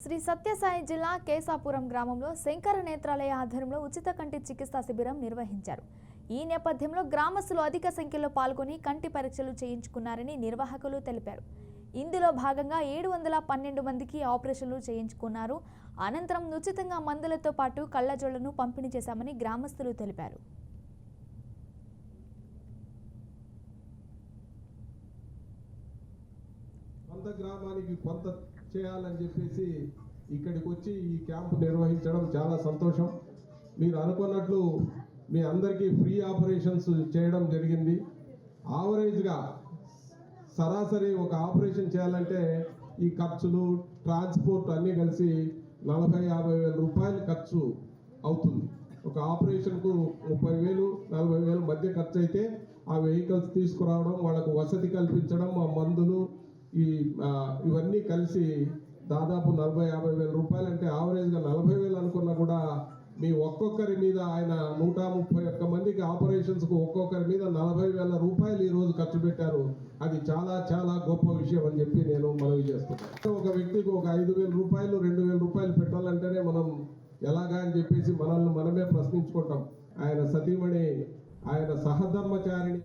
శ్రీ సత్యసాయి జిల్లా కేసాపురం గ్రామంలో శంకర నేత్రాలయ ఆధ్వర్యంలో ఉచిత కంటి చికిత్సా శిబిరం నిర్వహించారు. ఈ నేపథ్యంలో గ్రామస్తులు అధిక సంఖ్యలో పాల్గొని కంటి పరీక్షలు చేయించుకున్నారని నిర్వాహకులు తెలిపారు. ఇందులో భాగంగా 712 మందికి ఆపరేషన్లు చేయించుకున్నారు. అనంతరం ఉచితంగా మందులతో పాటు కళ్లజోళ్లను పంపిణీ చేశామని గ్రామస్తులు తెలిపారు. గ్రామానికి కొంత చేయాలని చెప్పేసి ఇక్కడికి వచ్చి ఈ క్యాంపు నిర్వహించడం చాలా సంతోషం. మీరు అనుకున్నట్లు మీ అందరికీ ఫ్రీ ఆపరేషన్స్ చేయడం జరిగింది. యావరేజ్గా సరాసరి ఒక ఆపరేషన్ చేయాలంటే ఈ ఖర్చులు ట్రాన్స్పోర్ట్ అన్నీ కలిసి 40-50 వేల రూపాయలు ఖర్చు అవుతుంది. ఒక ఆపరేషన్కు 30,000 40,000 మధ్య ఖర్చు అయితే ఆ వెహికల్స్ తీసుకురావడం, వాళ్ళకు వసతి కల్పించడం, ఆ మందులు ఇవన్నీ కలిసి దాదాపు 40-50 వేల రూపాయలు. అంటే యావరేజ్గా 40,000 అనుకున్నా కూడా మీ ఒక్కొక్కరి మీద ఆయన 131 మందికి ఆపరేషన్స్కు ఒక్కొక్కరి మీద 40,000 రూపాయలు ఈరోజు ఖర్చు పెట్టారు. అది చాలా చాలా గొప్ప విషయం అని చెప్పి నేను మనవి చేస్తున్నాను. ఒక వ్యక్తికి ఒక 5,000 రూపాయలు 2,000 రూపాయలు పెట్టాలంటేనే మనం ఎలాగా అని చెప్పేసి మనల్ని మనమే ప్రశ్నించుకుంటాం. ఆయన సతీమణి, ఆయన సహధర్మచారిణి